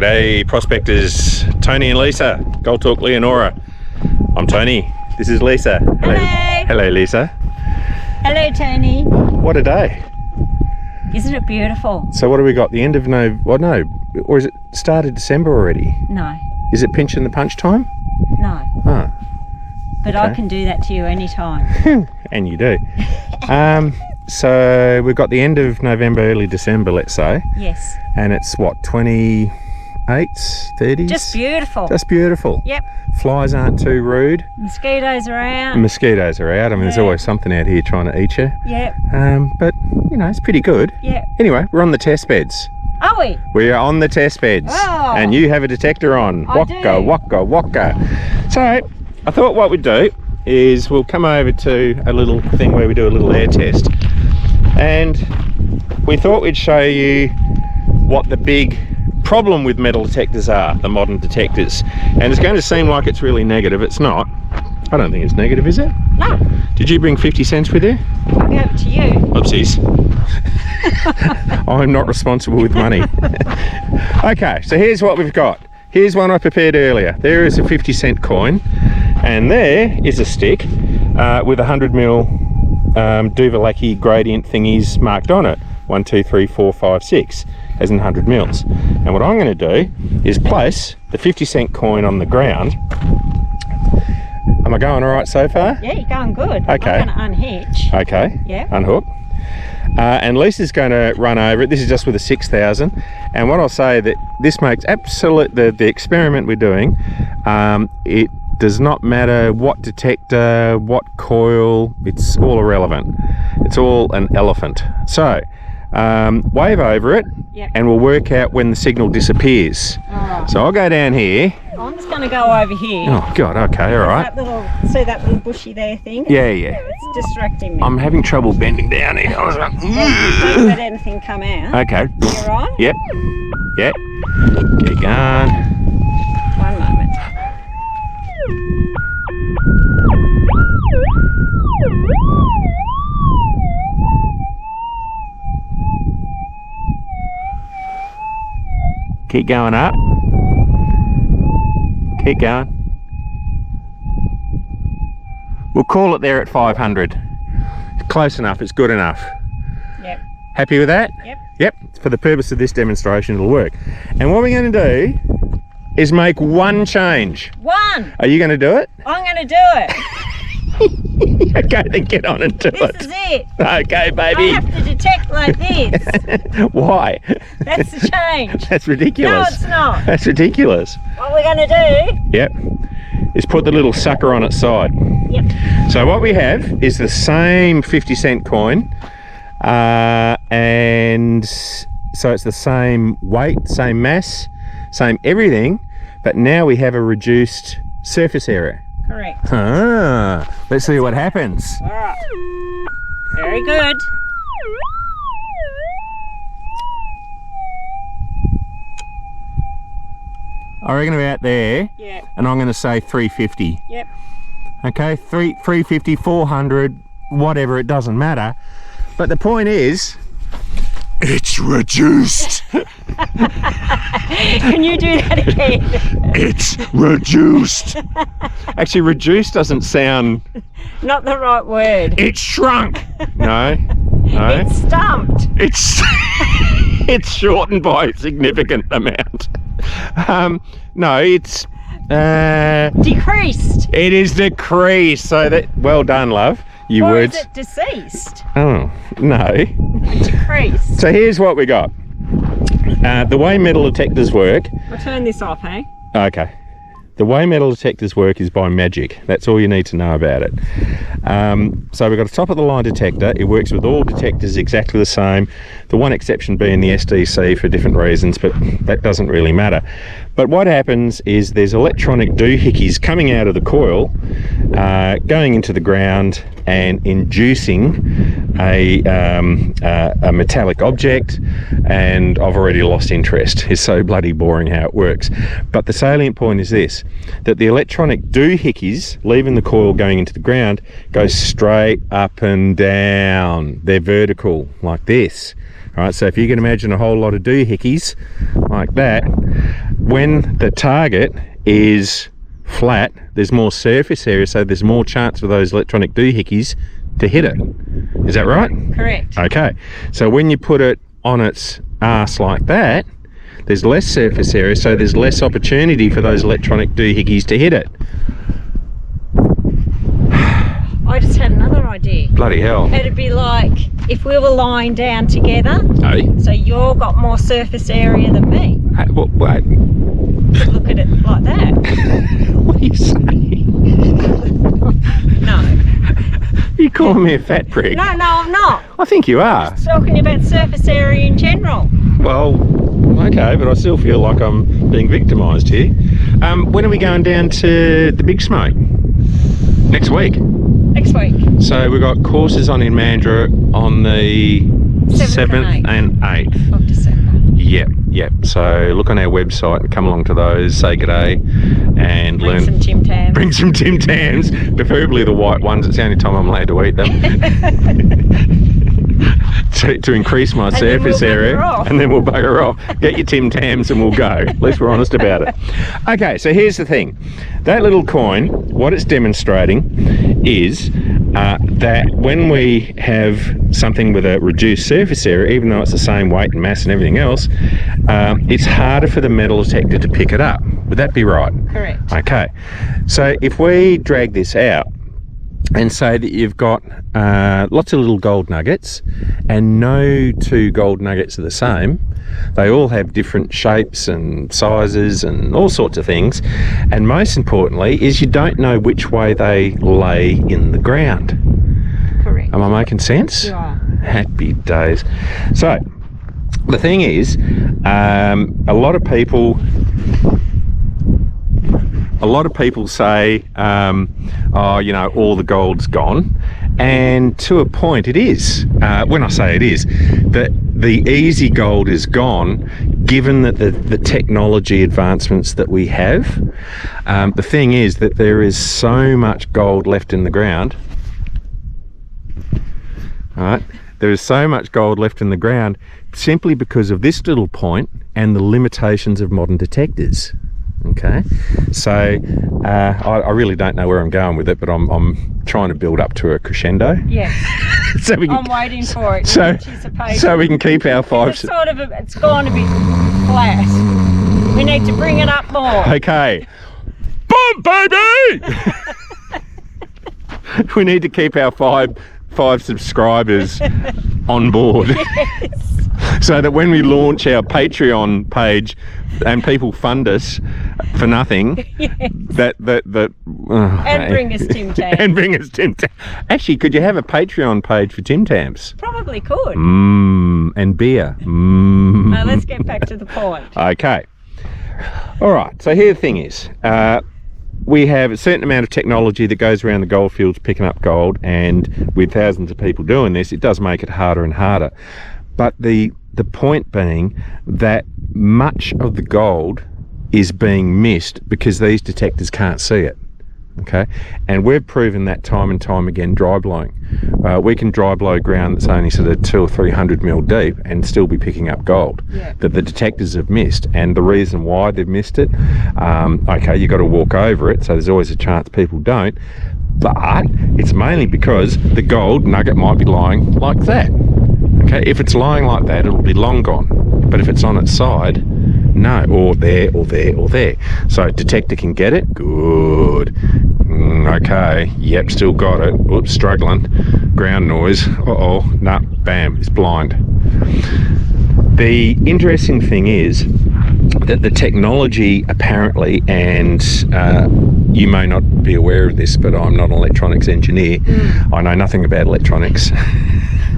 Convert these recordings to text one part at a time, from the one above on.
G'day prospectors, Tony and Lisa, Gold Talk Leonora. I'm Tony, this is Lisa. Hello. Hello Lisa. Hello Tony. What a day. Isn't it beautiful? So what do we got, the end of or is it started December already? No. Is it pinch and the punch time? No. Oh. But Okay. I can do that to you anytime. And you do. So we've got the end of November, early December, let's say. Yes. And it's what, 28s, 30s? Just beautiful. Just beautiful. Yep. Flies aren't too rude. Mosquitoes are out. Mosquitoes are out. I mean, there's Yeah. always something out here trying to eat you. Yep. But, you know, it's pretty good. Yep. Anyway, we're on the test beds. Are we? We are on the test beds. Oh. And you have a detector on. I do. Waka, waka. So, I thought what we'd do is we'll come over to a little thing where we do a little air test. And we thought we'd show you what the big problem with metal detectors are, the modern detectors. And it's going to seem like it's really negative. It's not. I don't think it's negative, is it? No. Did you bring 50 cents with you? I'll give it to you. Oopsies. I'm not responsible with money. Okay, so here's what we've got. Here's one I prepared earlier. There is a 50-cent coin, and there is a stick with 100mm Duvallaki gradient thingies marked on it. 1, 2, 3, 4, 5, 6, as in 100 mils. And what I'm going to do is place the 50-cent coin on the ground. Am I going all right so far? Yeah, you're going good. Okay. I'm going to unhitch. Okay. Yeah. Unhook. And Lisa's going to run over it. This is just with a 6000. And what I'll say that this makes absolute, the experiment we're doing, it does not matter what detector, what coil, it's all irrelevant. It's all an elephant. So, wave over it, Yep. and we'll work out when the signal disappears. Alright. So I'll go down here. I'm just going to go over here. Oh God, okay, all right. See that little bushy there thing? Yeah, yeah. It's distracting me. I'm having trouble bending down here. I was like, Don't let anything come out. okay. You right? Yep. Yep. Get going. One moment. Keep going up. Keep going. We'll call it there at 500. Close enough, it's good enough. Yep. Happy with that? Yep. Yep, for the purpose of this demonstration it'll work. And what we're going to do is make one change. One. Are you going to do it? I'm going to do it. Okay, then get on and do This it. is it. Okay, baby. I have to detect like this. Why? That's the change. That's ridiculous. No, it's not. That's ridiculous. What we're going to do. Yep. Is put the little sucker on its side. Yep. So what we have is the same 50-cent coin, and so it's the same weight, same mass, same everything, but now we have a reduced surface area. Correct. Ah, let's see what happens. All right. Very good. I reckon about there, Yep. and I'm going to say 350. Yep. Okay, 350, 400, whatever, it doesn't matter. But the point is, it's reduced. Can you do that again? It's reduced. Actually, reduced doesn't sound. Not the right word. It's shrunk. No, no. It's stumped. It's it's shortened by a significant amount. No, it's Decreased. it is decreased. So that, well done, love. You Or words. is it deceased? Oh no. Decreased. So here's what we got. The way metal detectors work. I'll turn this off, hey? Okay. The way metal detectors work is by magic. That's all you need to know about it. So we've got a top of the line detector. It works with all detectors exactly the same. The one exception being the SDC for different reasons, but that doesn't really matter. But what happens is there's electronic doohickeys coming out of the coil, going into the ground and inducing a metallic object, and I've already lost interest. It's so bloody boring how it works. But the salient point is this, that the electronic doohickeys leaving the coil going into the ground go straight up and down. They're vertical like this. All right, so if you can imagine a whole lot of doohickeys like that, when the target is flat, there's more surface area, so there's more chance for those electronic doohickeys to hit it. Is that right? Correct. Okay, so when you put it on its arse like that, there's less surface area, so there's less opportunity for those electronic doohickeys to hit it. I just had another idea. Bloody hell. It'd be like if we were lying down together, Hey? so you've got more surface area than me. Hey, wait, Could look at it like that. what are you saying? No. You calling me a fat prick? No, I'm not. I think you are. Talking about surface area in general. Well, okay, but I still feel like I'm being victimised here. When are we going down to the Big Smoke? Next week. Next week. So we've got courses on in Mandurah on the 7th and 8th. Of December. Yep. So look on our website and come along to those, say g'day, and Bring learn. some Tim Tams. Bring some Tim Tams, preferably the white ones. It's the only time I'm allowed to eat them. to increase my surface area, and then we'll bugger off. Get your Tim Tams and we'll go. At least we're honest about it. Okay, so here's the thing. That little coin, what it's demonstrating is that when we have something with a reduced surface area, even though it's the same weight and mass and everything else, it's harder for the metal detector to pick it up. Would that be right? Correct. Okay, so if we drag this out and say that you've got lots of little gold nuggets, and no two gold nuggets are the same. They all have different shapes and sizes and all sorts of things, and most importantly is you don't know which way they lay in the ground. Correct. Am I making sense? You are. Happy days. So the thing is, a lot of people say, oh, you know, all the gold's gone, and to a point it is. When I say it is, that the easy gold is gone, given that the technology advancements that we have. The thing is that there is so much gold left in the ground. All right, there is so much gold left in the ground simply because of this little point and the limitations of modern detectors. Okay, so I really don't know where I'm going with it, but I'm trying to build up to a crescendo. Yes. So we can, I'm waiting for it. so we can keep our It's sort of it's gone a bit flat. We need to bring it up more. Okay. Boom, baby! We need to keep our five subscribers on board. Yes. So that when we launch our Patreon page and people fund us for nothing, Yes. and bring us Tim Tams. And bring us Tim Tams. Actually, could you have a Patreon page for Tim Tams? Probably could. And beer. Now let's get back to the point. Okay. All right. So here the thing is, we have a certain amount of technology that goes around the gold fields picking up gold, and with thousands of people doing this, it does make it harder and harder. But the point being that much of the gold is being missed because these detectors can't see it. Okay, and we've proven that time and time again dry blowing. We can dry blow ground that's only sort of 200 or 300 mil deep and still be picking up gold that the detectors have missed. And the reason why they've missed it, okay, you've got to walk over it, so there's always a chance people don't, but it's mainly because the gold nugget might be lying like that. Okay, if it's lying like that, it'll be long gone. But if it's on its side, no, or there, or there, or there. So detector can get it, good. Okay, yep, still got it. Oops, struggling. Ground noise, uh-oh, no, bam, it's blind. The interesting thing is that the technology apparently, and you may not be aware of this, but I'm not an electronics engineer. I know nothing about electronics.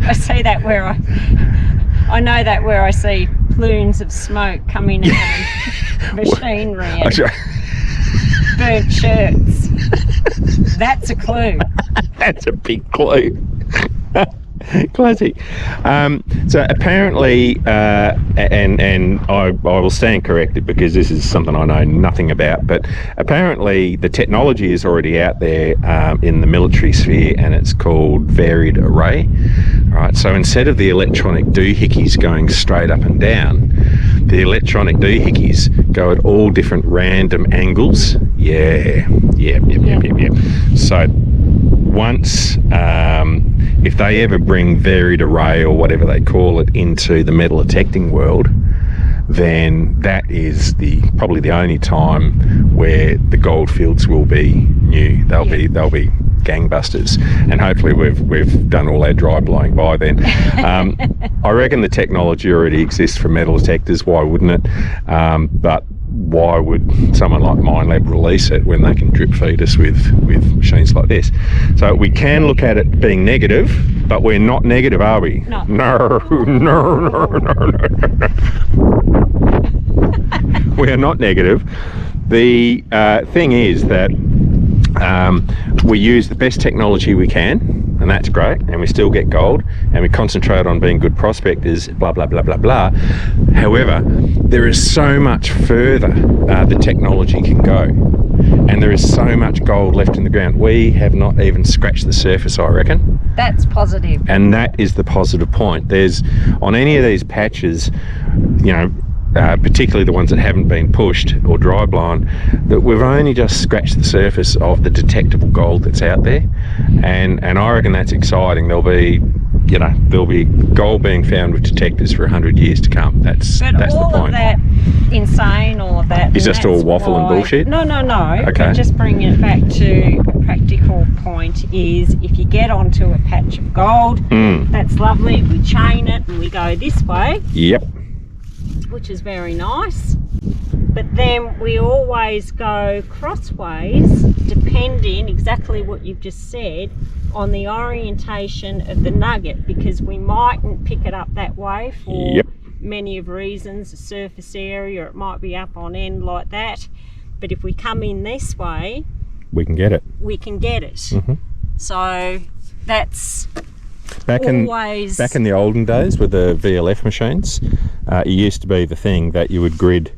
I see that where I know that where I see plumes of smoke coming out of machinery and burnt shirts. That's a clue. That's a big clue. Classic. So apparently, and I will stand corrected because this is something I know nothing about, but apparently the technology is already out there in the military sphere, and it's called varied array. Right, so instead of the electronic doohickeys going straight up and down, the electronic doohickeys go at all different random angles. Yeah. So once, if they ever bring varied array or whatever they call it into the metal detecting world, then that is probably the only time where the goldfields will be new. They'll be gangbusters, and hopefully we've done all our dry blowing by then. I reckon the technology already exists for metal detectors. Why wouldn't it? But why would someone like MineLab release it when they can drip feed us with machines like this? So we can look at it being negative, but we're not negative, are we? No. No. We are not negative. The thing is that we use the best technology we can, and that's great, and we still get gold, and we concentrate on being good prospectors, blah blah blah blah blah. However, there is so much further the technology can go, and there is so much gold left in the ground. We have not even scratched the surface, I reckon. That's positive. And that is the positive point. There's, on any of these patches, you know, particularly the ones that haven't been pushed or dry blown, that we've only just scratched the surface of the detectable gold that's out there, and I reckon that's exciting. There'll be gold being found with detectors for 100 years to come. That's the point. But all of that insane, all of that is just all waffle and bullshit. No. Okay. But just bringing it back to a practical point is, if you get onto a patch of gold, that's lovely. We chain it and we go this way. Yep. Which is very nice, but then we always go crossways, depending exactly what you've just said on the orientation of the nugget, because we mightn't pick it up that way for many of reasons, the surface area, or it might be up on end like that, but if we come in this way, we can get it. So that's back in the olden days with the VLF machines, it used to be the thing that you would grid,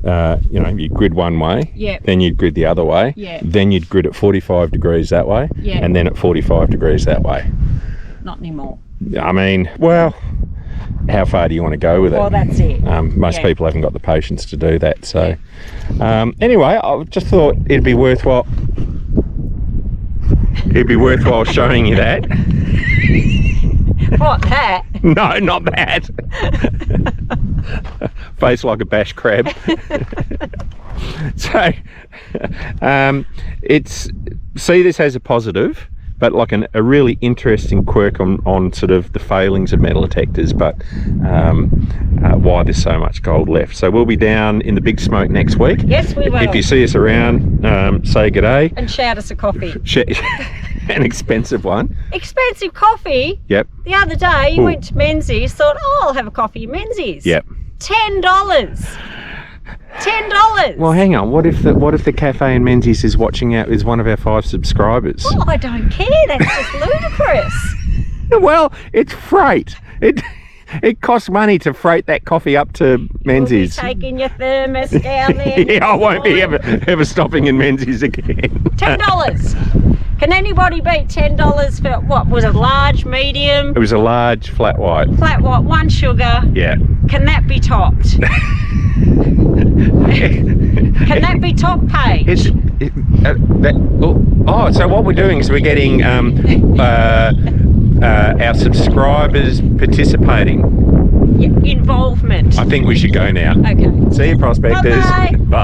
you'd grid one way, then you'd grid the other way, then you'd grid at 45 degrees that way, and then at 45 degrees that way. Not anymore. I mean, well, how far do you want to go with it? Well, that's it. Most people haven't got the patience to do that. So anyway, I just thought it'd be worthwhile showing you that. What, that? No, not that. Face like a bashed crab. So see this as a positive, but like a really interesting quirk on sort of the failings of metal detectors, but why there's so much gold left. So we'll be down in the Big Smoke next week. Yes, we will. If you see us around, say g'day. And shout us a coffee. An expensive one. Expensive coffee? Yep. The other day you went to Menzies, thought, I'll have a coffee at Menzies. Yep. $10. $10. Well, hang on. What if the cafe in Menzies is watching out, is one of our 5 subscribers? Oh, I don't care. That's just ludicrous. Well, it's freight. It costs money to freight that coffee up to Menzies. You'll be taking your thermos down there. Yeah, I won't be ever stopping in Menzies again. $10. Can anybody beat $10 for, what was it, large, medium? It was a large flat white. Flat white, 1 sugar. Yeah. Can that be topped? Can that be top page? So what we're doing is we're getting our subscribers participating. Involvement. I think we should go now. Okay. See you, prospectors. Bye. Bye.